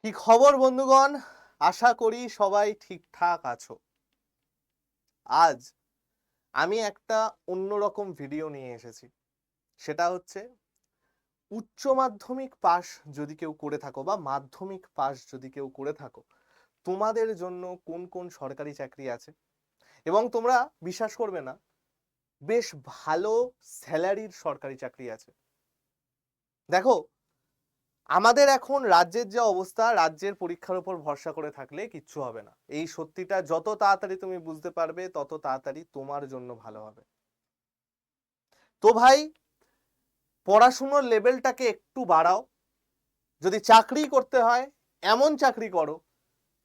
কি খবর বন্ধুগণ? আশা করি সবাই ঠিকঠাক আছো। আজ আমি একটা অন্যরকম ভিডিও নিয়ে এসেছি। সেটা হচ্ছে উচ্চ মাধ্যমিক পাশ যদি কেউ করে থাকো বা মাধ্যমিক পাশ যদি কেউ করে থাকো, তোমাদের জন্য কোন কোন সরকারি চাকরি আছে এবং তোমরা বিশ্বাস করবে না, বেশ ভালো স্যালারির সরকারি চাকরি আছে। দেখো, আমাদের এখন রাজ্যের যে অবস্থা, রাজ্যের পরীক্ষার উপর ভরসা করে থাকলে কিচ্ছু হবে না। এই সত্যিটা যত তাড়াতাড়ি তুমি বুঝতে পারবে তত তাড়াতাড়ি তোমার জন্য ভালো হবে। তো ভাই, পড়াশুনোর লেভেলটাকে একটু বাড়াও। যদি চাকরি করতে হয়, এমন চাকরি করো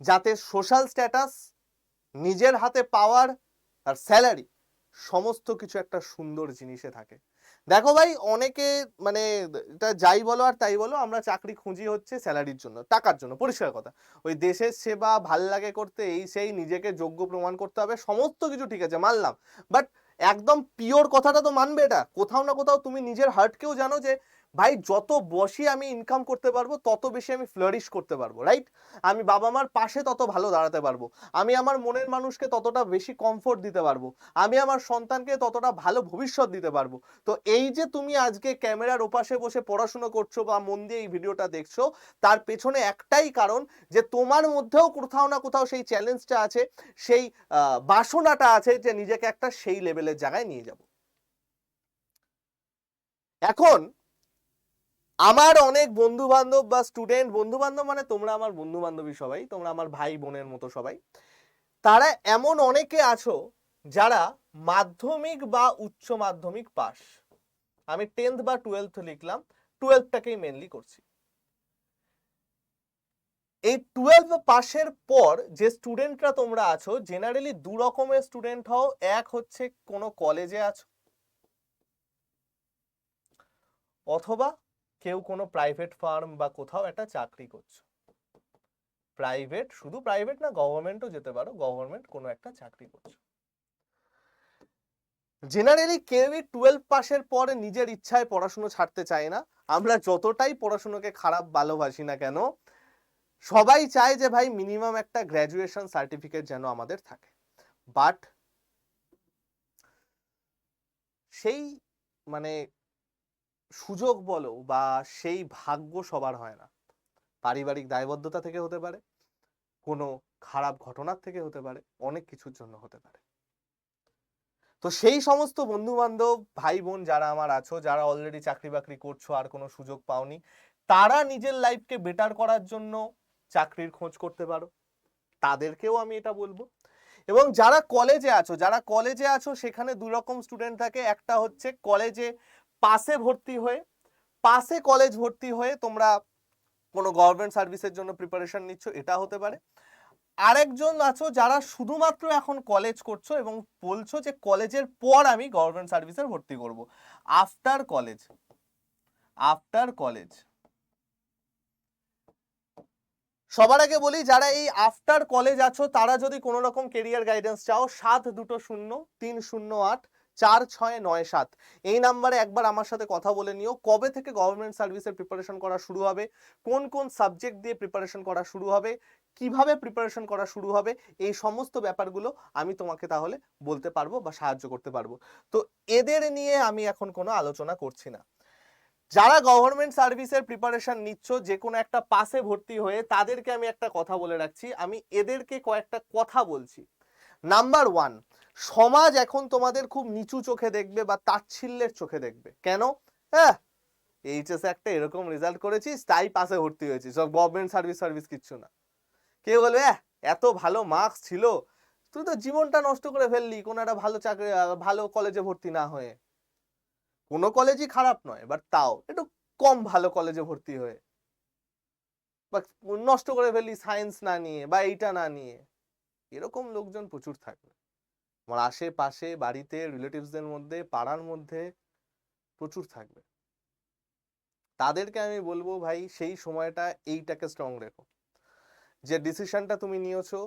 যাতে সোশ্যাল স্ট্যাটাস, নিজের হাতে পাওয়ার আর স্যালারি সমস্ত কিছু একটা সুন্দর জিনিসে থাকে। দেখো ভাই, অনেকে মানে এটা যাই বলো আর তাই বলো, আমরা চাকরি খুঁজি হচ্ছে স্যালারির জন্য, টাকার জন্য, পরিষ্কার কথা। ওই দেশের সেবা ভাল লাগে করতে, এই সেই নিজেকে যোগ্য প্রমাণ করতে হবে, সমস্ত কিছু ঠিক আছে, মানলাম। বাট একদম পিওর কথাটা তো মানবে। এটা কোথাও না কোথাও তুমি নিজের হার্টকেও জানো যে ভাই, যত বেশি আমি ইনকাম করতে পারবো তত বেশি আমি ফ্লারিশ করতে পারবো, রাইট? আমি বাবা মার পাশে তত ভালো দাঁড়াতে পারবো, আমি আমার মনের মানুষকে ততটা বেশি কমফোর্ট দিতে পারবো, আমি আমার সন্তানকে ততটা ভালো ভবিষ্যৎ দিতে পারবো। তো এই যে তুমি আজকে ক্যামেরার ওপাশে বসে পড়াশোনা করছো বা মন দিয়ে এই ভিডিওটা দেখছো, তার পেছনে একটাই কারণ, যে তোমার মধ্যেও কোথাও না কোথাও সেই চ্যালেঞ্জটা আছে, সেই বাসনাটা আছে যে নিজেকে একটা সেই লেভেলের জায়গায় নিয়ে যাব। এখন আমার অনেক বন্ধু বান্ধব বা স্টুডেন্ট, বন্ধু বান্ধব মানে তোমরা আমার বন্ধু বান্ধবী সবাই, তোমরা আমার ভাই বোনের মতো সবাই, তারা এমন অনেকে আছো যারা মাধ্যমিক বা উচ্চ মাধ্যমিক পাস। আমি 10th বা 12th লিখলাম, 12টাকেই মেনলি করছি। এই 12 পাশের পর যে স্টুডেন্টরা তোমরা আছো, জেনারেলি দু রকমের স্টুডেন্ট হও। এক হচ্ছে কোনো কলেজে আছো, অথবা কেউ কোনো প্রাইভেট ফার্ম বা কোথাও একটা চাকরি করছো। প্রাইভেট, শুধু প্রাইভেট না, গভর্নমেন্টও যেতে পারো, গভর্নমেন্ট কোনো একটা চাকরি করছো। জেনারেলি কেউই 12 পাসের পর নিজের ইচ্ছায় পড়াশুনো ছাড়তে চায় না। আমরা যতটাই পড়াশুনোকে খারাপ ভালোবাসি না কেন, সবাই চায় যে ভাই মিনিমাম একটা গ্র্যাজুয়েশন সার্টিফিকেট যেন আমাদের থাকে। বাট সেই মানে সুযোগ বলো বা সেই ভাগ্য সবার হয় না। পারিবারিক দায়বদ্ধতা থেকে হতে পারে, কোনো খারাপ ঘটনার থেকে হতে পারে, অনেক কিছুর জন্য হতে পারে। তো সেই সমস্ত বন্ধু বান্ধব, ভাই বোন যারা আমার আছো, যারা অলরেডি চাকরি বাকরি করছো আর কোনো সুযোগ পাওনি, তারা নিজের লাইফকে বেটার করার জন্য চাকরির খোঁজ করতে পারো, তাদেরকেও আমি এটা বলবো। এবং যারা কলেজে আছো, সেখানে দু রকম স্টুডেন্ট থাকে। একটা হচ্ছে কলেজে পাশে ভর্তি হয়ে, পাশে কলেজ ভর্তি হয়ে তোমরা কোনো গভর্নমেন্ট সার্ভিসের জন্য প্রিপারেশন নিচ্ছ, এটা হতে পারে। আরেকজন আছো যারা শুধুমাত্র এখন কলেজ করছো এবং বলছো যে কলেজের পর আমি গভর্নমেন্ট সার্ভিসে ভর্তি করব। আফটার কলেজ, আফটার কলেজ সবার আগে বলি, যারা এই আফটার কলেজ আছো তারা যদি কোনো রকম কেরিয়ার গাইডেন্স চাও, 7220 308 4697 এই নাম্বারে একবার আমার সাথে কথা বলে নিও। কবে থেকে গভর্নমেন্ট সার্ভিসের প্রিপারেশন করা শুরু হবে, কোন কোন সাবজেক্ট দিয়ে প্রিপারেশন করা শুরু হবে, কিভাবে প্রিপারেশন করা শুরু হবে, এই সমস্ত ব্যাপারগুলো আমি তোমাকে তাহলে বলতে পারবো বা সাহায্য করতে পারবো। তো এদের নিয়ে আমি এখন কোনো আলোচনা করছি না। যারা গভর্নমেন্ট সার্ভিসের প্রিপারেশন নিচ্ছ যে কোনো একটা পাশে ভর্তি হয়ে, তাদেরকে আমি একটা কথা বলে রাখছি, আমি এদেরকে কয়েকটা কথা বলছি। নাম্বার ওয়ান, সমাজ এখন তোমাদের খুব নিচু চোখে দেখবে বা তাচ্ছিল্যের চোখে দেখবে। কেন? হ্যাঁ, এইচএস একটা এরকম রেজাল্ট করেছিস তাই পাশে ভর্তি হয়েছিস, সব গভর্নমেন্ট সার্ভিস সার্ভিস কিচ্ছু না। কেউ বলবে এত ভালো মার্কস ছিল, তুই তো জীবনটা নষ্ট করে ফেললি কোনো একটা ভালো চাকরি, ভালো কলেজে ভর্তি না হয়ে। কোনো কলেজই খারাপ নয়, বাট তাও একটু কম ভালো কলেজে ভর্তি হয়ে, বা নষ্ট করে ফেললি সায়েন্স না নিয়ে বা এইটা না নিয়ে। এরকম লোকজন প্রচুর থাকবে আমার আশেপাশে, বাড়িতে, রিলেটিভসদের মধ্যে, পাড়ার মধ্যে প্রচুর থাকবে। তাদেরকে আমি বলবো ভাই, সেই সময়টা এইটাকে স্ট্রং রেখো। যে ডিসিশনটা তুমি নিয়েছো,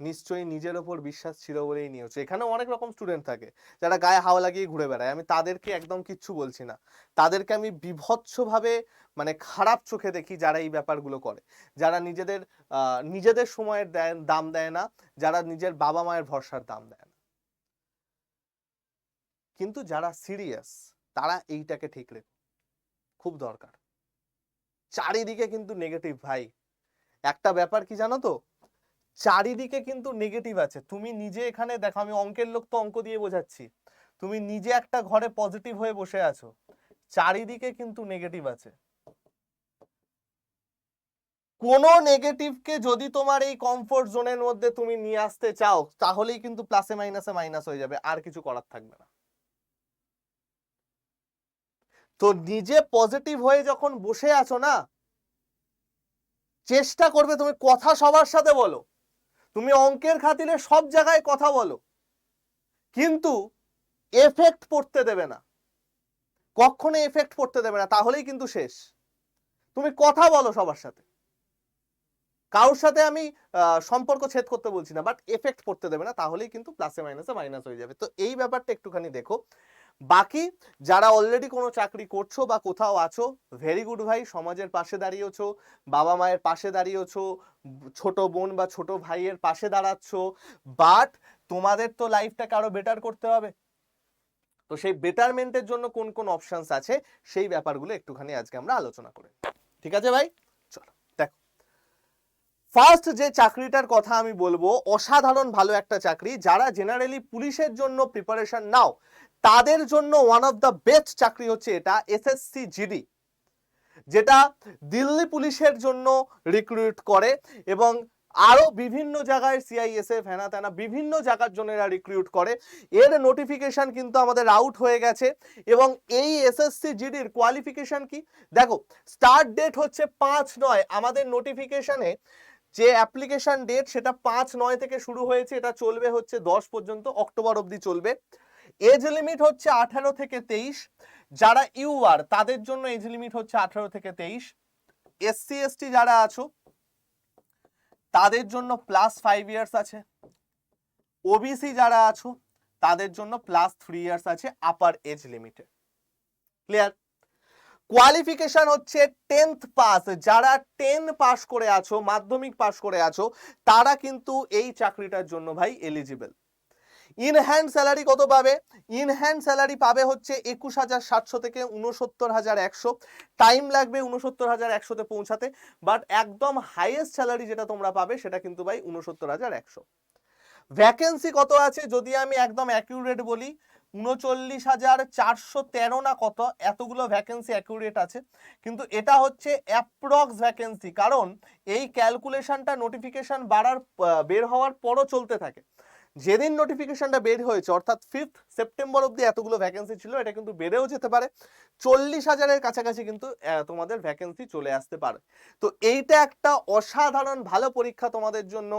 নিশ্চয়ই নিজের ওপর বিশ্বাস ছিল বলেই নিয়েছো। এখানে অনেক রকম স্টুডেন্ট থাকে যারা গায়ে হাওয়া লাগিয়ে ঘুরে বেড়ায়, আমি তাদেরকে একদম কিচ্ছু বলছি না। তাদেরকে আমি বিভৎসভাবে মানে খারাপ চোখে দেখি যারা এই ব্যাপারগুলো করে, যারা নিজেদের সময়ের দাম দেয় না, যারা নিজের বাবা মায়ের ভরসার দাম দেয় না। কিন্তু যারা সিরিয়াস তারা এইটাকে ঠিক রেখো, খুব দরকার। চারিদিকে কিন্তু নেগেটিভ ভাই। একটা ব্যাপার কি জানো তো, চারিদিকে কিন্তু নেগেটিভ আছে। তুমি নিজে এখানে দেখো, আমি অঙ্কের লোক তো অঙ্ক দিয়ে বোঝাচ্ছি, তুমি নিজে একটা ঘরে পজিটিভ হয়ে বসে আছো, চারিদিকে কিন্তু নেগেটিভ আছে। কোন নেগেটিভকে যদি তোমার এই কমফোর্ট জোনের মধ্যে তুমি নিয়ে আসতে চাও, তাহলেই কিন্তু প্লাসে মাইনাসে মাইনাস হয়ে যাবে, আর কিছু করার থাকবে না। তো নিজে পজিটিভ হয়ে যখন বসে আছো না, চেষ্টা করবে তুমি কথা সবার সাথে বলো, তুমি অঙ্কের খাতিরে সব জায়গায় কথা বলো, কিন্তু এফেক্ট পড়তে দেবে না, কখনো এফেক্ট পড়তে দেবে না, তাহলেই কিন্তু শেষ। তুমি কথা বলো সবার সাথে, কারোর সাথে আমি সম্পর্ক ছেদ করতে বলছি না, বাট এফেক্ট পড়তে দেবে না, তাহলেই কিন্তু প্লাসে মাইনাসে মাইনাস হয়ে যাবে। তো এই ব্যাপারটা একটুখানি দেখো। বাকি যারা অলরেডি কোনো চাকরি করছো বা কোথাও আছো, ভেরি গুড ভাই, সমাজের পাশে দাঁড়িয়েছো, বাবা মায়ের পাশে দাঁড়িয়েছো, ছোট বোন বা ছোট ভাইয়ের পাশে দাঁড়াচ্ছ, বাট তোমাদের তো লাইফটাকে আরো বেটার করতে হবে। তো সেই বেটারমেন্টের জন্য কোন কোন অপশনস আছে সেই ব্যাপারগুলো একটুখানি আজকে আমরা আলোচনা করি। ঠিক আছে ভাই, চলো দেখো। ফার্স্ট যে চাকরিটার কথা আমি বলবো, অসাধারণ ভালো একটা চাকরি, যারা জেনারেলি পুলিশের জন্য প্রিপারেশন নাও তাদের জন্য ওয়ান অফ দ্য বেস্ট চাকরি হচ্ছে এটা, এসএসসি জিডি, যেটা দিল্লি পুলিশের জন্য রিক্রুট করে এবং আরো বিভিন্ন জায়গায় সিআইএসএফ হেনা তেনা বিভিন্ন জায়গার জন্য এরা রিক্রুট করে। এর নোটিফিকেশন কিন্তু আমাদের আউট হয়ে গেছে এবং এই এসএসসি জিডির কোয়ালিফিকেশন কি দেখো, স্টার্ট ডেট হচ্ছে 5/9, আমাদের নোটিফিকেশনে যে অ্যাপ্লিকেশন ডেট সেটা 5/9 থেকে শুরু হয়েছে, এটা চলবে হচ্ছে 10 পর্যন্ত, অক্টোবর অবধি চলবে। এজ লিমিট হচ্ছে 18 থেকে 23, যারা ইউআর তাদের জন্য এজ লিমিট হচ্ছে 18 থেকে 23, এসসি এসটি যারা আছো তাদের জন্য +5 ইয়ার্স আছে, ওবিসি যারা আছো তাদের জন্য +3 ইয়ার্স আছে আপার এজ লিমিটে। ক্লিয়ার? কোয়ালিফিকেশন হচ্ছে 10th পাস, যারা 10 পাস করে আছো, মাধ্যমিক পাস করে আছো, তারা কিন্তু এই চাকরিটার জন্য ভাই এলিজিবল। ইন হ্যান্ড স্যালারি কত পাবে? ইন হ্যান্ড স্যালারি পাবে হচ্ছে 21,700 থেকে 69,100, টাইম লাগবে 69,100-তে পৌঁছাতে, বাট একদম হাইয়েস্ট স্যালারি যেটা তোমরা পাবে সেটা কিন্তু ভাই 69,100। ভ্যাকেন্সি কত আছে যদি আমি একদম অ্যাকিউরেট বলি, 39,413 না কত, এতগুলো ভ্যাকেন্সি অ্যাকিউরেট আছে, কিন্তু এটা হচ্ছে অ্যাপ্রক্স ভ্যাকেন্সি, কারণ এই ক্যালকুলেশনটা নোটিফিকেশন বের হওয়ার পরও চলতে থাকে। যেদিন নোটিফিকেশনটা বের হয়েছে অর্থাৎ 5 সেপ্টেম্বর অবধি এতগুলো ভ্যাকেন্সি ছিল, এটা কিন্তু বেড়েও যেতে পারে, 40,000-এর কাছাকাছি কিন্তু তোমাদের ভ্যাকেন্সি চলে আসতে পারে। তো এইটা একটা অসাধারণ ভালো পরীক্ষা তোমাদের জন্য,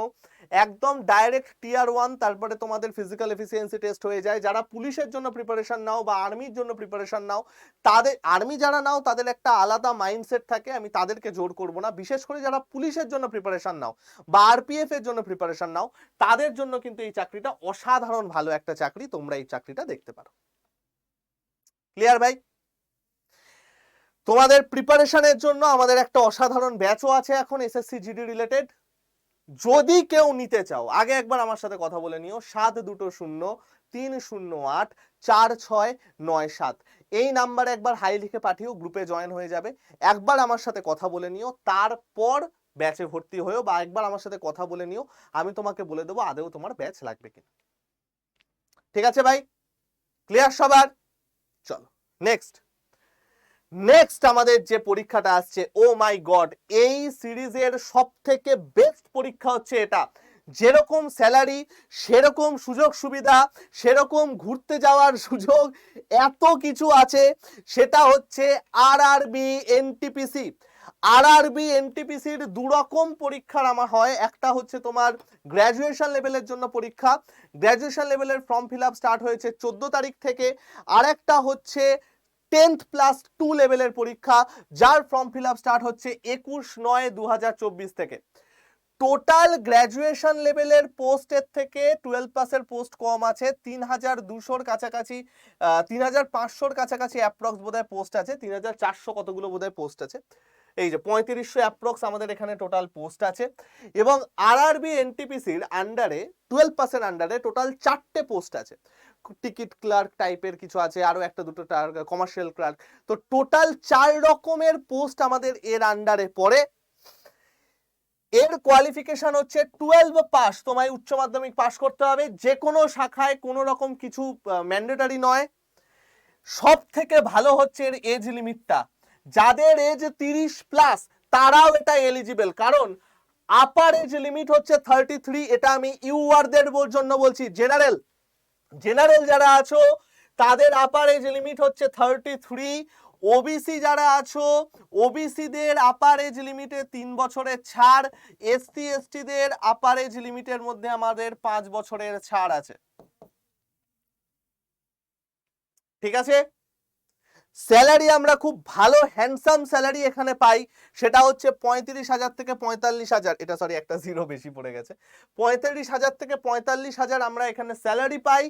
একদম ডাইরেক্ট টিয়ার 1, তারপরে তোমাদের ফিজিক্যাল এফিসিয়েন্সি টেস্ট হয়ে যায়। যারা পুলিশের জন্য প্রিপারেশন নাও বা আর্মির জন্য প্রিপারেশন নাও, তাদের আর্মি যারা নাও তাদের একটা আলাদা মাইন্ডসেট থাকে, আমি তাদেরকে জোর করব না, বিশেষ করে যারা পুলিশের জন্য প্রিপারেশন নাও বা আরপিএফ এর জন্য প্রিপারেশন নাও, তাদের জন্য কিন্তু এই চাকরিটা অসাধারণ ভালো একটা চাকরি, তোমরা এই চাকরিটা দেখতে পারো। ক্লিয়ার ভাই? তোমাদের প্রিপারেশনের জন্য আমাদের একটা অসাধারণ ব্যাচও আছে এখন এসএসসি জিডি রিলেটেড, যদি কেউ নিতে চাও আগে একবার আমার সাথে কথা বলে নিও, 7203084697, এই নাম্বারে একবার হাই লিখে পাঠিও, গ্রুপে জয়েন হয়ে যাবে। একবার আমার সাথে কথা বলে নিও, তারপর ব্যাচে ভর্তি হয়েও, বা একবার আমার সাথে কথা বলে নিও, আমি তোমাকে বলে দেবো আদেও তোমার ব্যাচ লাগবে কিনা। ঠিক আছে ভাই? ক্লিয়ার সবার? চলো নেক্সট আমাদের যে পরীক্ষাটা আসছে, ও মাই গড, এই সিরিজের সব থেকে বেস্ট পরীক্ষা হচ্ছে এটা। যেরকম স্যালারি, সেরকম সুযোগ সুবিধা, সেরকম ঘুরতে যাওয়ার সুযোগ, এত কিছু আছে, সেটা হচ্ছে আরআরবি এনটিপিসি। আরআরবি এনটিপিসির দুরকম পরীক্ষার আমার হয়, একটা হচ্ছে তোমার গ্র্যাজুয়েশন লেভেলের জন্য পরীক্ষা, গ্র্যাজুয়েশন লেভেলের ফর্ম ফিল আপ স্টার্ট হয়েছে 14 তারিখ থেকে, আর একটা হচ্ছে 10+2 লেভেলের পরীক্ষা, যার ফর্ম ফিল আপ স্টার্ট হচ্ছে 21/9/2024 থেকে। টোটাল গ্র্যাজুয়েশন লেভেলের পোস্টের থেকে 12 পাসের পোস্ট কম আছে, 3200-র কাছাকাছি 3500-র কাছাকাছি অ্যাপ্রক্স বোধহয় পোস্ট আছে, 3400 কতগুলো বোধহয় পোস্ট আছে, এই যে 3500 অ্যাপ্রক্স আমাদের এখানে টোটাল পোস্ট আছে। এবং আরআরবি এনটিপিসির আন্ডারে 12 পাসের আন্ডারে টোটাল 4টে পোস্ট আছে, টিকিট ক্লার্ক টাইপের কিছু আছে, আরো একটা দুটো কমার্শিয়াল ক্লার্ক, তো টোটাল 4 রকমের পোস্ট আমাদের এর আন্ডারে পড়ে। এর কোয়ালিফিকেশন হচ্ছে 12 পাস, তোমায় উচ্চ মাধ্যমিক পাস করতে হবে, যে কোনো শাখায় কোনো রকম কিছু ম্যান্ডেটরি নয়। সব থেকে ভালো হচ্ছে এর এজ লিমিটটা, যাদের এজ 30 প্লাস তারাও এটা এলিজিবল, কারণ আপার এজ লিমিট হচ্ছে 33, এটা আমি ইউআরদের জন্য বলছি। জেনারেল যারা আছো তাদের আপার এজ লিমিট হচ্ছে 33। ওবিসি যারা আছো ওবিসিদের আপার এজ লিমিটে 3 বছরের ছাড়, এসসি এসটিদের আপার এজ লিমিটের মধ্যে আমাদের 5 বছরের ছাড় আছে, ঠিক আছে। স্যালারি আমরা খুব ভালো হ্যান্ডসাম স্যালারি এখানে পাই, সেটা হচ্ছে 35,000 থেকে 45,000, এটা সরি একটা জিরো বেশি পড়ে গেছে, 35,000 থেকে 45,000 আমরা এখানে স্যালারি পাই।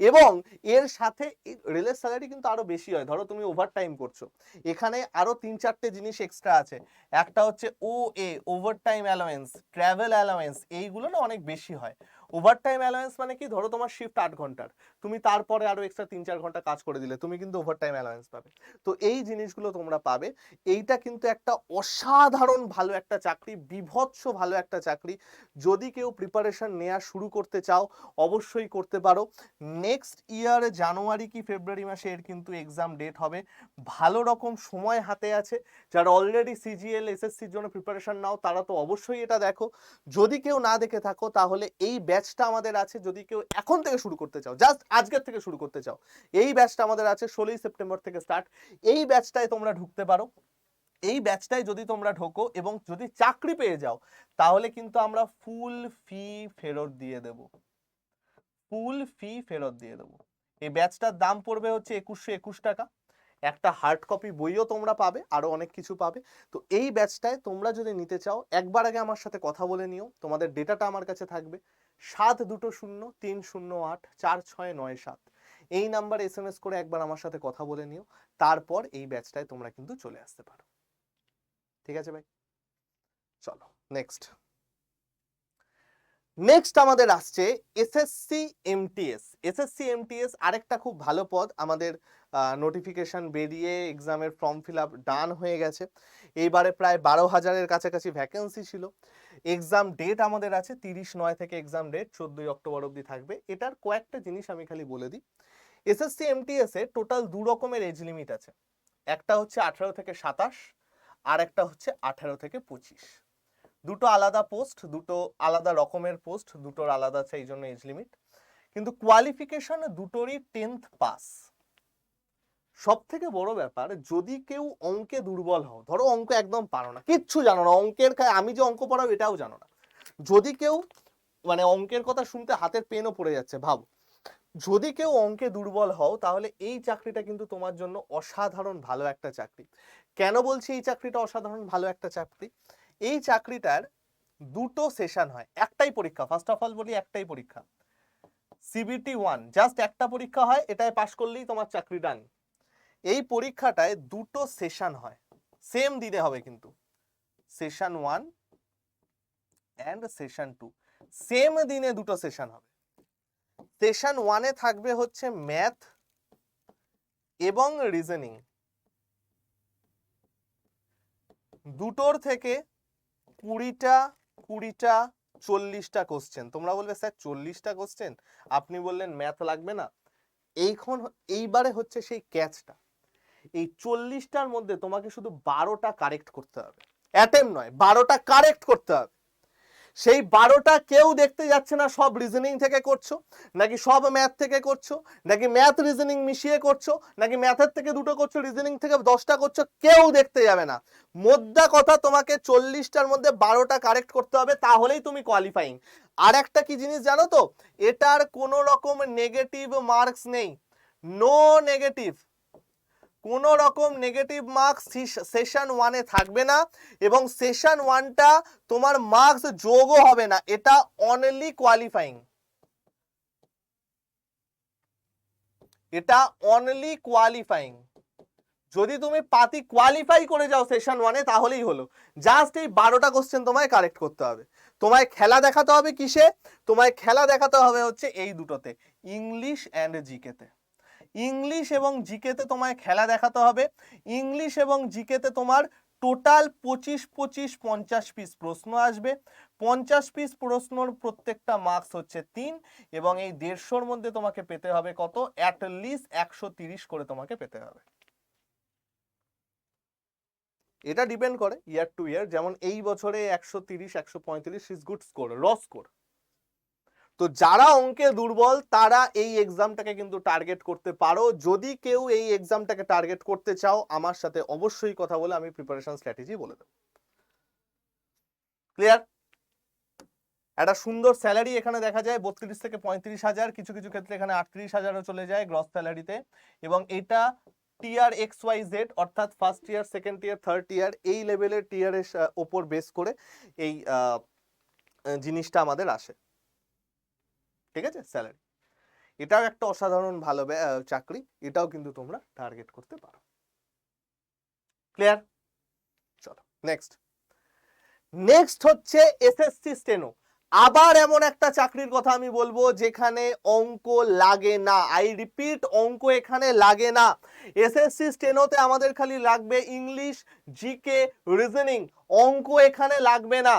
এবং এর সাথে রেলের স্যালারি কিন্তু আরো বেশি হয়, ধরো তুমি ওভারটাইম করছো, এখানে আরো 3-4টে জিনিস এক্সট্রা আছে। একটা হচ্ছে OA, overtime allowance, travel allowance, এইগুলো না অনেক বেশি হয়। ওভারটাইম অ্যালাওয়েন্স মানে কি, ধরো তোমার শিফট 8 ঘন্টার, তুমি তারপরে আরো এক্সট্রা 3-4 ঘন্টা কাজ করে দিলে, তুমি কিন্তু ওভারটাইম অ্যালাওয়েন্স পাবে। তো এই জিনিসগুলো তোমরা পাবে। এইটা কিন্তু একটা অসাধারণ ভালো একটা চাকরি, বিভৎস ভালো একটা চাকরি। যদি কেউ প্রিপারেশন নেওয়া শুরু করতে চাও অবশ্যই করতে পারো। নেক্সট ইয়ার জানুয়ারি কি ফেব্রুয়ারি মাসে এর কিন্তু এক্সাম ডেট হবে, ভালো রকম সময় হাতে আছে। যারা অলরেডি সিজিএল এসএসসির জন্য প্রিপারেশন নাও তারা তো অবশ্যই এটা দেখো, যদি কেউ না দেখে থাকো তাহলে এই ব্যাচটা আমাদের আছে। যদি কেউ এখন থেকে শুরু করতে চাও, জাস্ট আজকের থেকে শুরু করতে চাও, এই ব্যাচটা আমাদের আছে, 16ই সেপ্টেম্বর থেকে স্টার্ট। এই ব্যাচটায় তোমরা ঢুকতে পারো। এই ব্যাচটায় যদি তোমরা ঢোকো এবং যদি চাকরি পেয়ে যাও তাহলে কিন্তু আমরা ফুল ফি ফেরত দিয়ে দেব, এই ব্যাচটার দাম পড়বে হচ্ছে 2121 টাকা। একটা হার্ড কপি বইও তোমরা পাবে, আরো অনেক কিছু পাবে। তো এই ব্যাচটায় তোমরা যদি নিতে চাও একবার আগে আমার সাথে কথা বলে নিও, তোমাদের ডেটাটা আমার কাছে থাকবে 7203084697, এই নাম্বার SMS করে একবার আমার সাথে কথা বলে নিও, তারপর এই ব্যাচটায় তোমরা কিন্তু চলে আসতে পারো, ঠিক আছে ভাই। চলো নেক্সট আমাদের আসছে এসএসসি এমটিএস, আরেকটা খুব ভালো পদ। আমাদের নোটিফিকেশন বেরিয়ে এক্সামের ফর্ম ফিল আপ ডান হয়ে গেছে। এইবারে প্রায় 12,000-এর কাছাকাছি ভ্যাকেন্সি ছিল। এক্সাম ডেট আমাদের আছে 30/9 থেকে এক্সাম ডেট 14ই অক্টোবর অবধি থাকবে। এটার কয়েকটা জিনিস আমি খালি বলে দিই। এসএসসি এমটিএস এ টোটাল 2 রকমের এজ লিমিট আছে, একটা হচ্ছে 18 থেকে 27 আর একটা হচ্ছে 18 থেকে 25। দুটো আলাদা পোস্ট, দুটো আলাদা রকমের পোস্ট, দুটোর আলাদা আছে, এই জন্য এজ লিমিট। কিন্তু কোয়ালিফিকেশন দুটোরই 10th পাস। সব থেকে বড় ব্যাপার, যদি কেউ অঙ্কে দুর্বল হও, ধরো অঙ্ক একদম পারো না, কিচ্ছু জানো না, অঙ্কের আমি যে অঙ্ক পড়াবো এটাও জানো না, যদি কেউ মানে অঙ্কের কথা শুনতে হাতের পেনও পড়ে যাচ্ছে, ভাব, যদি কেউ অঙ্কে দুর্বল হও তাহলে এই চাকরিটা কিন্তু তোমার জন্য অসাধারণ ভালো একটা চাকরি। কেন বলছি এই চাকরিটা অসাধারণ ভালো একটা চাকরি? এই চাকরিটার দুটো সেশন হয়, একটাই পরীক্ষা। ফার্স্ট অফ অল বলি, একটাই পরীক্ষা, CBT 1, জাস্ট একটা পরীক্ষা হয়, এটায় পাশ করলেই তোমার চাকরি ডান। এই পরীক্ষাটায় দুটো সেশন হয়, সেম দিনে হবে কিন্তু, সেশন 1 এন্ড সেশন 2, সেম দিনে দুটো সেশন হবে। সেশন 1 এ থাকবে হচ্ছে ম্যাথ এবং রিজনিং, দুটোর থেকে 20টা 40টা কোশ্চেন। তোমরা বলবে স্যার 40টা কোশ্চেন, আপনি বললেন ম্যাথ লাগবে না। এইবারে হচ্ছে সেই ক্যাচটা, এই 40টার মধ্যে তোমাকে শুধু 12টা কারেক্ট করতে হবে, অ্যাটেম্প নয়, 12টা কারেক্ট করতে হবে। সেই 12টা কেউ দেখতে যাচ্ছে না সব রিজনিং থেকে করছো নাকি সব ম্যাথ থেকে করছো নাকি ম্যাথ রিজনিং মিশিয়ে করছো নাকি ম্যাথের থেকে দুটো করছো রিজনিং থেকে 10টা করছো, কেউ দেখতে যাবে না। মোদ্দা কথা, তোমাকে 40টার মধ্যে 12টা কারেক্ট করতে হবে, তাহলেই তুমি কোয়ালিফাইং। আর একটা কি জিনিস জানো তো, এটার কোনো রকম নেগেটিভ মার্কস নেই, নো নেগেটিভ। কোনো রকম নেগেটিভ মার্কস সেশন 1-এ থাকবে না, এবং সেশন 1টা তোমার মার্কস যোগও হবে না, এটা অনলি কোয়ালিফাইং, এটা অনলি কোয়ালিফাইং। যদি তুমি পাতি কোয়ালিফাই করে যাও সেশন 1-এ তাহলেই হলো। জাস্ট এই 12টা কোশ্চেন তোমায় কারেক্ট করতে হবে। তোমায় খেলা দেখাতে হবে কিসে? তোমায় খেলা দেখাতে হবে হচ্ছে এই দুটোতে, ইংলিশ অ্যান্ড জিকেতে। ইংলিশ এবং জিকেতে তোমায় খেলা দেখাতে হবে। ইংলিশ এবং জিকেতে তোমার টোটাল 25 50 পিস প্রশ্ন আসবে। 50 পিস প্রশ্নর প্রত্যেকটা মার্কস হচ্ছে 3, এবং এই 150-র মধ্যে তোমাকে পেতে হবে কত? অ্যাটলিস্ট 130 করে তোমাকে পেতে হবে। এটা ডিপেন্ড করে ইয়ার টু ইয়ার, যেমন এই বছরে 130 135 ইজ গুড স্কোর, র স্কোর। তো যারা অঙ্কে দুর্বল তারা এই এক্সামটাকে কিন্তু টার্গেট করতে পারো। যদি কেউ এই এক্সামটাকে টার্গেট করতে চাও, আমার সাথে অবশ্যই কথা বলে আমি প্রিপারেশন স্ট্র্যাটেজি বলে দেব। ক্লিয়ার? একটা সুন্দর স্যালারি এখানে দেখা যায় 32 থেকে 35,000, কিছু কিছু ক্ষেত্রে এখানে 38,000ও চলে যায় গ্রস স্যালারিতে, এবং এটা টিয়ার XYZ অর্থাৎ first year, second year, third year, এই লেভেলের টিয়ারের ওপর বেস করে এই জিনিসটা আমাদের আসে। ঠিক আছে, স্যালারি এটাও একটা অসাধারণ ভালো চাকরি, এটাও কিন্তু তোমরা টার্গেট করতে পারো। ক্লিয়ার? চলো নেক্সট। নেক্সট হচ্ছে এসএসসি স্টেনো। আবার এমন একটা চাকরির কথা আমি বলবো যেখানে অঙ্ক লাগে না। আই রিপিট, অঙ্ক এখানে লাগে না। এসএসসি স্টেনোতে আমাদের খালি লাগবে ইংলিশ, জিকে, রিজনিং, অঙ্ক এখানে লাগবে না।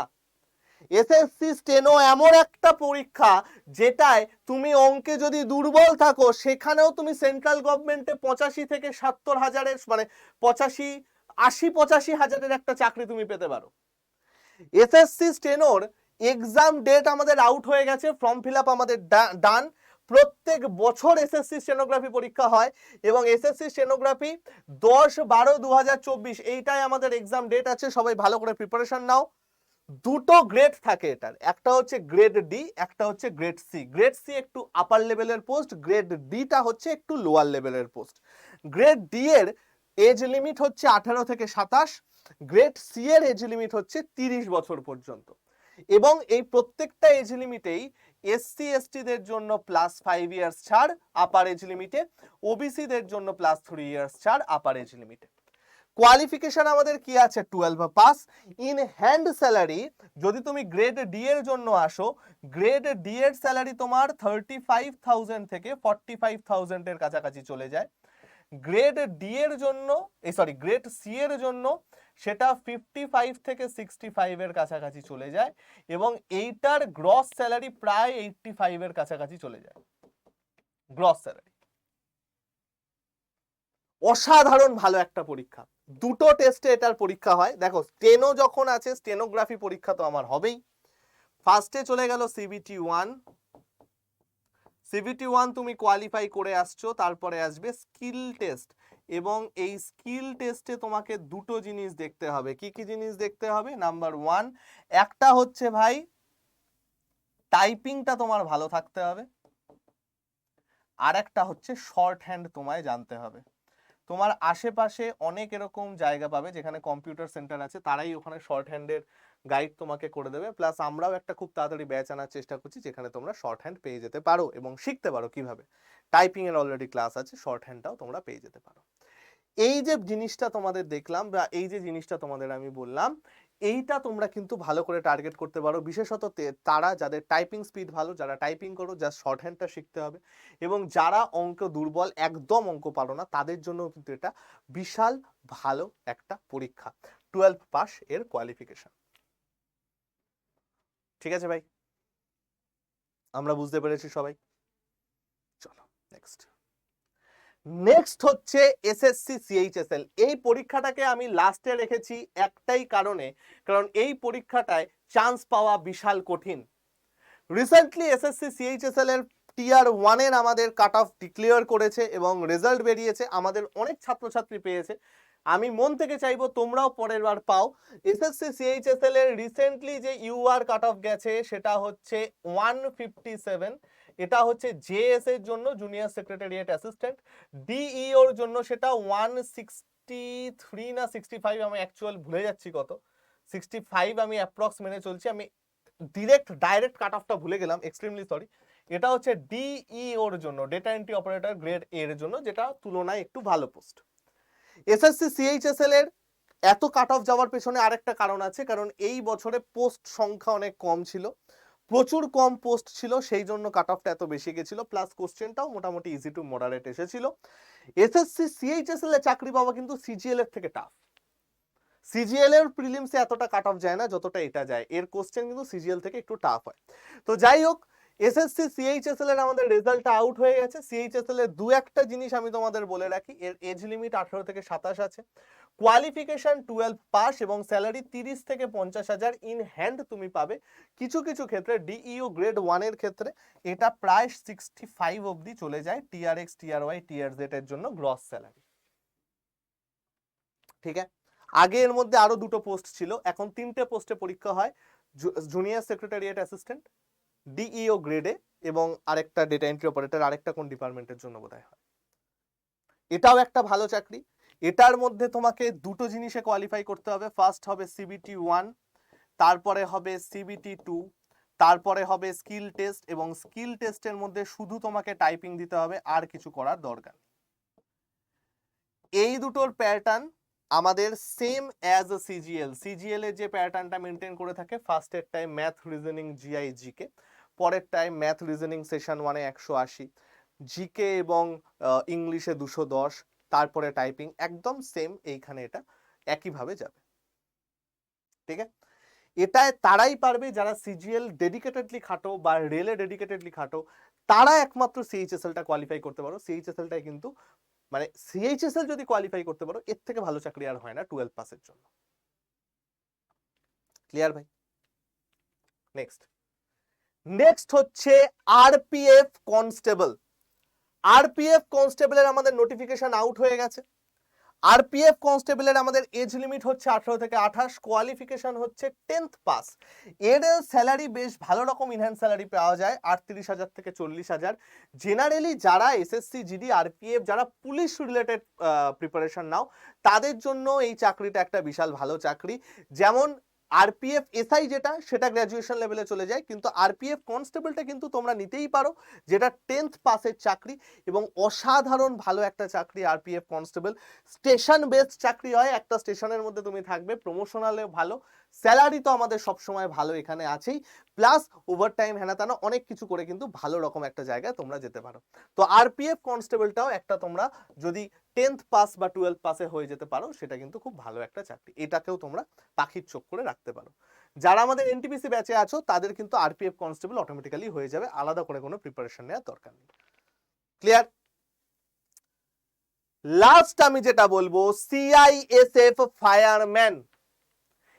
এসএসসি স্টেনো এমন একটা পরীক্ষা যেটায় তুমি অঙ্কে যদি দুর্বল থাকো সেখানেও তুমি সেন্ট্রাল গভর্নমেন্টে 85 থেকে 70,000-এর, মানে 80-85,000-এর একটা চাকরি তুমি পেতে পারো। এসএসসি স্টেনোর এক্সাম ডেট আমাদের আউট হয়ে গেছে, ফর্ম ফিল আপ আমাদের ডান। প্রত্যেক বছর এসএসসি স্টেনোগ্রাফি পরীক্ষা হয়, এবং এসএসসি স্টেনোগ্রাফি 10-12-2024 এইটাই আমাদের এক্সাম ডেট আছে। সবাই ভালো করে প্রিপারেশন নাও। দুটো গ্রেড থাকে এটার, একটা হচ্ছে গ্রেড ডি, একটা হচ্ছে গ্রেড সি। গ্রেড সি একটু আপার লেভেলের পোস্ট, গ্রেড ডিটা হচ্ছে একটু লোয়ার লেভেলের পোস্ট। গ্রেড ডি এর এজ লিমিট হচ্ছে 18 থেকে 27, গ্রেড সি এর এজ লিমিট হচ্ছে 30 বছর পর্যন্ত, এবং এই প্রত্যেকটা এজ লিমিটেই এসসি এসটিদের জন্য +5 ইয়ার্স ছাড় আপার এজ লিমিটে, ওবিসিদের জন্য +3 ইয়ার্স ছাড় আপার এজ লিমিটে। কোয়ালিফিকেশন আমাদের কি আছে? 12 পাস। ইন হ্যান্ড স্যালারি যদি তুমি গ্রেড ডি এর জন্য আসো, গ্রেড ডি এর স্যালারি তোমার 35,000 থেকে 45,000 এর কাছাকাছি চলে যায়। গ্রেড ডি এর জন্য, গ্রেড সি এর জন্য সেটা 55 থেকে 65 এর কাছাকাছি চলে যায়, এবং এইটার গ্রস স্যালারি প্রায় 85 এর কাছাকাছি চলে যায় গ্রস স্যালারি। অসাধারণ ভালো একটা পরীক্ষা, দুটো টেস্টে এটার পরীক্ষা হয়। দেখো স্টেনো যখন আছে, স্টেনোগ্রাফি পরীক্ষা তো আমার হবেই। ফার্স্টে চলে গেল সিবিটি 1, সিবিটি 1 তুমি কোয়ালিফাই করে আসছো, তারপরে আসবে স্কিল টেস্ট, এবং এই স্কিল টেস্টে তোমাকে দুটো জিনিস দেখতে হবে। কি কি জিনিস দেখতে হবে? নাম্বার 1, একটা হচ্ছে ভাই টাইপিংটা তোমার ভালো থাকতে হবে, আর একটা হচ্ছে শর্ট হ্যান্ড তোমায় জানতে হবে। তোমার আশেপাশে অনেক এরকম জায়গা পাবে যেখানে কম্পিউটার সেন্টার আছে, তারাই ওখানে শর্ট হ্যান্ডের গাইড তোমাকে করে দেবে। প্লাস আমরাও একটা খুব তাড়াতাড়ি ব্যাচ আনার চেষ্টা করছি যেখানে তোমরা শর্ট হ্যান্ড পেয়ে যেতে পারো এবং শিখতে পারো কিভাবে। টাইপিং এর অলরেডি ক্লাস আছে, শর্ট হ্যান্ডটাও তোমরা পেয়ে যেতে পারো। এই যে জিনিসটা তোমাদের দেখলাম, বা এই যে জিনিসটা তোমাদের আমি বললাম, এইটা তোমরা কিন্তু ভালো করে টার্গেট করতে পারো, বিশেষত তারা যাদের টাইপিং স্পিড ভালো, যারা টাইপিং করো, যা শর্ট হ্যান্ডটা শিখতে হবে, এবং যারা অঙ্ক দুর্বল, একদম অঙ্ক পারো না, তাদের জন্য কিন্তু এটা বিশাল ভালো একটা পরীক্ষা। 12 পাস এর কোয়ালিফিকেশন। ঠিক আছে ভাই, আমরা বুঝতে পেরেছি সবাই। চলো নেক্সট। নেক্সট হচ্ছে এসএসসি সিএইচএসএল। এই পরীক্ষাটাকে আমি লাস্টে রেখেছি একটাই কারণে, কারণ এই পরীক্ষাটায় চান্স পাওয়া বিশাল কঠিন। রিসেন্টলি এসএসসি সিএইচএসএল এর টিয়ার 1 এর আমাদের কাট অফ ডিক্লেয়ার করেছে এবং রেজাল্ট বেরিয়েছে, আমাদের অনেক ছাত্রছাত্রী পেয়েছে। আমি মন থেকে চাইবো তোমরাও পরের বার পাও। এসএসসি সিএইচএসএল এর রিসেন্টলি যে ইউআর কাট অফ গেছে সেটা হচ্ছে 157, এটা হচ্ছে জেএস এর জন্য, জুনিয়র সেক্রেটারিয়েট অ্যাসিস্ট্যান্ট। ডিইওর জন্য সেটা 163 না 65, আমি অ্যাকচুয়াল ভুলে যাচ্ছি কত, 65 আমি অ্যাপ্রক্স মেনে চলছি, আমি ডাইরেক্ট কাট অফটা ভুলে গেলাম, এক্সট্রিমলি সরি। এটা হচ্ছে ডিইওর জন্য, ডেটা এন্ট্রি অপারেটর গ্রেড এর জন্য, যেটা তুলনায় একটু ভালো পোস্ট। এসএসসি সিএইচএসএল এর এত কাট অফ যাওয়ার পেছনে আরেকটা কারণ আছে, কারণ এই বছরে পোস্ট সংখ্যা অনেক কম ছিল, প্রচুর কম পোস্ট ছিল, সেই জন্য কাট অফটা এত বেশি গেছিল, প্লাস কোশ্চেনটাও মোটামুটি ইজি টু মডারেট এসেছিল। এসএসসি সিএইচএসএল এ চাকরি পাওয়া কিন্তু সিজিএল এর থেকে টাফ। সিজিএল এর প্রিলিমসে এতটা কাট অফ যায় না যতটা এটা যায়, এর কোশ্চেন কিন্তু সিজিএল থেকে একটু টাফ হয়। তো যাই হোক, এসএসসি সিএইচএসএল এর আমাদের রেজাল্টটা আউট হয়ে গেছে। সিএইচএসএল এর দু একটা জিনিস আমি তোমাদের বলে রাখি, এর এজ লিমিট 18 থেকে 27 আছে, কোয়ালিফিকেশন 12 পাস, এবং স্যালারি 30 থেকে 50,000 ইন হ্যান্ড তুমি পাবে। কিছু কিছু ক্ষেত্রে ডিইও গ্রেড 1 এর ক্ষেত্রে এটা প্রায় 65 অবধি চলে যায়, টিআরএক্স, টিআরওয়াই, টিআরজেড এর জন্য গ্রস স্যালারি। ঠিক আছে, আগে এর মধ্যে আরো দুটো পোস্ট ছিল, এখন 3টে পোস্টে পরীক্ষা হয়, জুনিয়র সেক্রেটারিয়েট অ্যাসিস্ট্যান্ট, ডিইও গ্রেডে, এবং আরেকটা ডেটা এন্ট্রি অপারেটর, আরেকটা কোন ডিপার্টমেন্টের জন্য বোধহয় হয়। এটাও একটা ভালো চাকরি। এটার মধ্যে তোমাকে দুটো জিনিসে কোয়ালিফাই করতে হবে, ফার্স্ট হবে সিবিটি 1, তারপরে হবে সিবিটি 2, তারপরে হবে স্কিল টেস্ট, এবং স্কিল টেস্টের মধ্যে শুধু তোমাকে টাইপিং দিতে হবে, আর কিছু করার দরকার নেই। এই দুটোর প্যাটার্ন আমাদের same as a CGL. CGL এর যে প্যাটার্নটা মেনটেন করে থাকে, ফার্স্টের time math, reasoning, GI, GK, পরের টাইম ম্যাথ, রিজনিং সেশন 1-এ 180, জিকে এবং ইংলিশে 210, তারপরে টাইপিং, একদম সেম এইখানে এটা একইভাবে যাবে। ঠিক আছে, এটায় তারাই পারবে যারা সিজিএল ডেডিকেটেডলি খাটো বা রেলে ডেডিকেটেডলি খাটো, তারা একমাত্র সিএইচএসএলটা কোয়ালিফাই করতে পারো। সিএইচএসএলটাই কিন্তু, মানে সিএইচএসএল যদি কোয়ালিফাই করতে পারো, এর থেকে ভালো চাকরি আর হয় না 12 পাসের জন্য। ক্লিয়ার ভাই? নেক্সট হচ্ছে আরপিএফ কনস্টেবল। আরপিএফ কনস্টেবলের আমাদের নোটিফিকেশন আউট হয়ে গেছে। আরপিএফ কনস্টেবলের আমাদের এজ লিমিট হচ্ছে 18 থেকে 28, কোয়ালিফিকেশন হচ্ছে 10th পাস। এর স্যালারি বেশ ভালো রকম ইনহ্যান্স স্যালারি পাওয়া যায়, 38,000 থেকে 40,000। জেনারেলি যারা এসএসসি জিডি আরপিএফ, যারা পুলিশ রিলেটেড প্রিপারেশন নাও, তাদের জন্য এই চাকরিটা একটা বিশাল ভালো চাকরি। যেমন আরপিএফ এসআই যেটা, সেটা গ্র্যাজুয়েশন লেভেলে চলে যায়, কিন্তু আরপিএফ কনস্টেবলটা কিন্তু তোমরা নিতেই পারো, যেটা 10th পাসের চাকরি, এবং অসাধারণ ভালো একটা চাকরি আরপিএফ কনস্টেবল। স্টেশন বেসড চাকরি হয়, একটা স্টেশনের মধ্যে তুমি থাকবে, প্রমোশনালে ভালো, স্যালারি তো আমাদের সবসময় ভালো এখানে আছেই, প্লাস ওভারটাইম হেনাতানা অনেক কিছু করে কিন্তু ভালো রকম একটা জায়গায় তোমরা যেতে পারো। তো আরপিএফ কনস্টেবলটাও একটা, তোমরা যদি 10th পাস বা 12th পাসে হয়ে যেতে পারো, সেটা কিন্তু খুব ভালো একটা চাকরি, এটাকেও তোমরা পাখির চোখ করে রাখতে পারো। যারা আমাদের এনটিপিসি ব্যাচে আছো, তাদের কিন্তু আরপিএফ কনস্টেবল অটোমেটিক্যালি হয়ে যাবে, আলাদা করে কোনো প্রিপারেশন নেওয়ার দরকার নেই। ক্লিয়ার? লাস্ট আমি যেটা বলবো, সিআইএসএফ ফায়ারম্যান।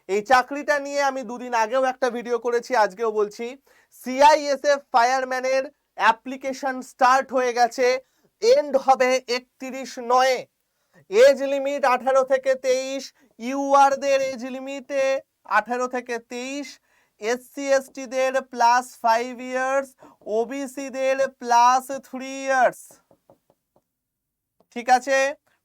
এই চাকরিটা নিয়ে আমি দুদিন আগেও একটা ভিডিও করেছি, আজকেও বলছি, সিআইএসএফ ফায়ারম্যানের অ্যাপ্লিকেশন স্টার্ট হয়ে গেছে, এন্ড হবে 31/9। এজ লিমিট 18 থেকে 23, ইউআরদের এজ লিমিটে 18 থেকে 23, এসসি এসটিদের +5 ইয়ার্স, ওবিসিদের +3 ইয়ার্স। ঠিক আছে,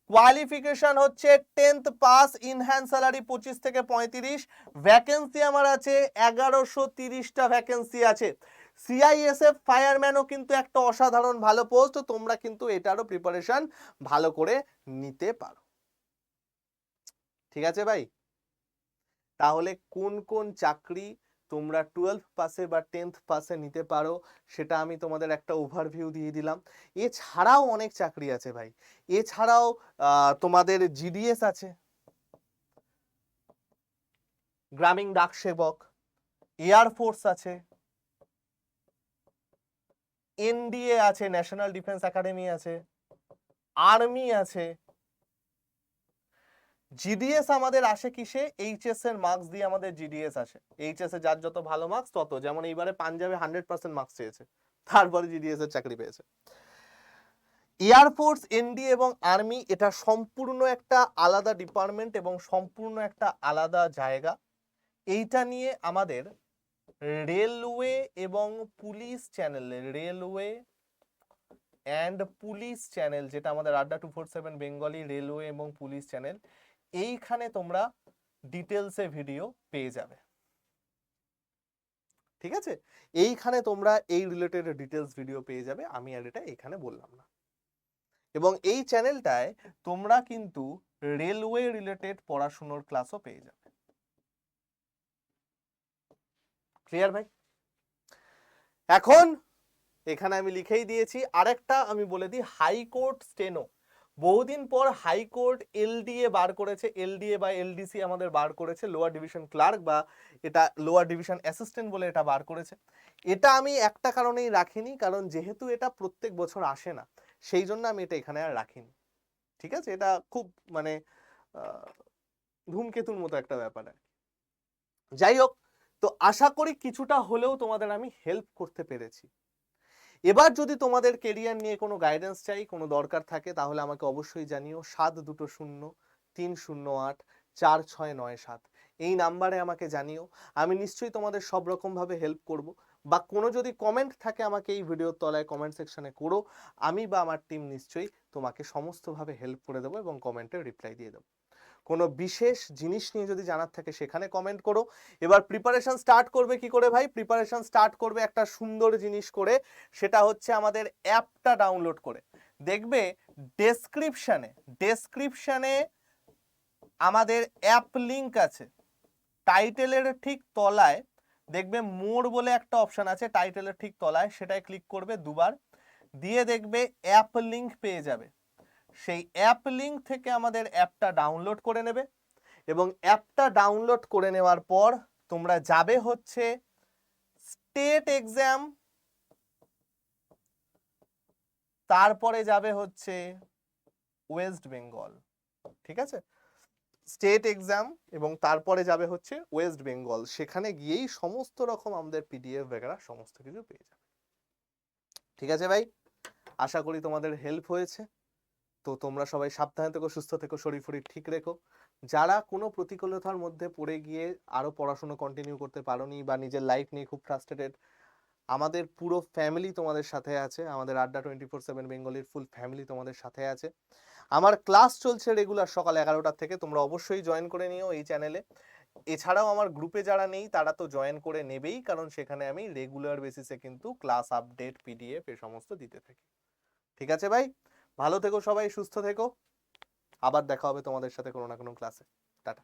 কোয়ালিফিকেশন হচ্ছে 10th পাস, ইনহ্যান্স স্যালারি 25 থেকে 35, ভ্যাকেন্সি আমার আছে 1130টা ভ্যাকেন্সি আছে। সিআইএসএফ ফায়ারম্যানও কিন্তু একটা অসাধারণ ভালো পোস্ট, তোমরা কিন্তু এটারও প্রিপারেশন ভালো করে নিতে পারো। ঠিক আছে ভাই? তাহলে কোন কোন চাকরি তোমরা 12 পাসে বা 10th পাসে নিতে পারো, সেটা আমি তোমাদের একটা ওভারভিউ দিয়ে দিলাম। এছাড়াও অনেক চাকরি আছে ভাই, এছাড়াও তোমাদের জিডিএস আছে, গ্রামীণ ডাক সেবক, এয়ারফোর্স আছে, এনডিএ আছে, ন্যাশনাল ডিফেন্স একাডেমি আছে, আর্মি আছে। জিডিএস আমাদের আসে কিসে? এইচএস এর মার্কস দিয়ে আমাদের জিডিএস আসে। এইচএস এ যার যত ভালো মার্কস তত, যেমন এইবারে পাঞ্জাবে 100% মার্কস চেয়েছে, তারপরে জিডিএস এর চাকরি পেয়েছে। এয়ারফোর্স, এনডি এবং আর্মি, এটা সম্পূর্ণ একটা আলাদা ডিপার্টমেন্ট এবং সম্পূর্ণ একটা আলাদা জায়গা। এইটা নিয়ে আমাদের রেলওয়ে এবং police channel, railway and police channel, যেটা আমাদের আড্ডা 247 বেঙ্গলি রেলওয়ে এবং পুলিশ চ্যানেল, এইখানে তোমরা ডিটেলসে ভিডিও পেয়ে যাবে। ঠিক আছে, এইখানে তোমরা এই রিলেটেড ডিটেলস ভিডিও পেয়ে যাবে, আমি আর এটা এখানে বললাম না। এবং এই চ্যানেলটায় তোমরা কিন্তু রেলওয়ে রিলেটেড পড়াশোনার ক্লাসও পেয়ে যাবে। ক্লিয়ার ভাই? এখন এখানে আমি লিখেই দিয়েছি, আরেকটা আমি বলে দিই, হাইকোর্ট স্টেনো। বহুদিন পর হাইকোর্ট এলডিএ বার করেছে, এলডিএ বা এলডিসি আমাদের বার করেছে, লোয়ার ডিভিশন ক্লার্ক, বা এটা লোয়ার ডিভিশন অ্যাসিস্ট্যান্ট বলে এটা বার করেছে। এটা আমি একটা কারণেই রাখিনি, কারণ যেহেতু এটা প্রত্যেক বছর আসে না, সেই জন্য আমি এটা এখানে আর রাখিনি। ঠিক আছে, এটা খুব মানে ধূমকেতুর মতো একটা ব্যাপার আর কি। যাই হোক, তো আশা করি কিছুটা হলেও তোমাদের আমি হেল্প করতে পেরেছি। এবার যদি তোমাদের কেরিয়ার নিয়ে কোনো গাইডেন্স চাই, কোনো দরকার থাকে, তাহলে আমাকে অবশ্যই জানিও। 7203084697 এই নাম্বারে আমাকে জানিও। আমি নিশ্চয়ই তোমাদের সব রকম ভাবে হেল্প করব। বা কোনো যদি কমেন্ট থাকে আমাকে এই ভিডিওর তলায় কমেন্ট সেকশনে করো, আমি বা আমার টিম নিশ্চয়ই তোমাকে সমস্তভাবে হেল্প করে দেবো এবং কমেন্টে রিপ্লাই দিয়ে দেবো। কোনো বিশেষ জিনিস নিয়ে যদি জানার থাকে সেখানে কমেন্ট করো। এবার প্রিপারেশন স্টার্ট করবে কি করে ভাই? প্রিপারেশন স্টার্ট করবে একটা সুন্দর জিনিস করে, সেটা হচ্ছে আমাদের অ্যাপটা ডাউনলোড করে। দেখবে ডেসক্রিপশনে আমাদের অ্যাপ লিংক আছে। টাইটেলের ঠিক তলায় দেখবে মোর বলে একটা অপশন আছে, টাইটেলের ঠিক তলায়, সেটাই ক্লিক করবে দুবার, দিয়ে দেখবে অ্যাপ লিংক পেয়ে যাবে। সেই অ্যাপ লিংক থেকে আমাদের অ্যাপটা ডাউনলোড করে নেবে, এবং অ্যাপটা ডাউনলোড করে নেওয়ার পর তোমরা যাবে হচ্ছে স্টেট এক্সাম, তারপরে যাবে হচ্ছে ওয়েস্ট বেঙ্গল। ঠিক আছে, স্টেট এক্সাম এবং তারপরে যাবে হচ্ছে ওয়েস্ট বেঙ্গল। সেখানে গিয়েই সমস্ত রকম আমাদের পিডিএফ বেগারা সমস্ত কিছু পেয়ে যাবে। ঠিক আছে ভাই, আশা করি তোমাদের হেল্প হয়েছে। তো তোমরা সবাই সাবধানে থেকো, সুস্থ থেকো, শরীর ফরীর ঠিক রেখো। যারা কোনো প্রতিকূলতার মধ্যে পড়ে গিয়ে আরো পড়াশোনা কন্টিনিউ করতে পারোনি বা নিজের লাইফ নিয়ে খুব ফ্রাস্ট্রেটেড, আমাদের পুরো ফ্যামিলি তোমাদের সাথে আছে। আমাদের আড্ডা 24/7 বেঙ্গলির ফুল ফ্যামিলি তোমাদের সাথে আছে। আমার ক্লাস চলছে রেগুলার সকাল 11টা থেকে, তোমরা অবশ্যই জয়েন করে নিও এই চ্যানেলে। এছাড়াও আমার গ্রুপে যারা নেই তারা তো জয়েন করে নেবেই, কারণ সেখানে আমি রেগুলার বেসিসে কিন্তু ক্লাস আপডেট, পিডিএফ এ সমস্ত দিতে থাকি। ঠিক আছে ভাই, ভালো থেকো সবাই, সুস্থ থেকো, আবার দেখা হবে তোমাদের সাথে কোনো না কোনো ক্লাসে। টাটা।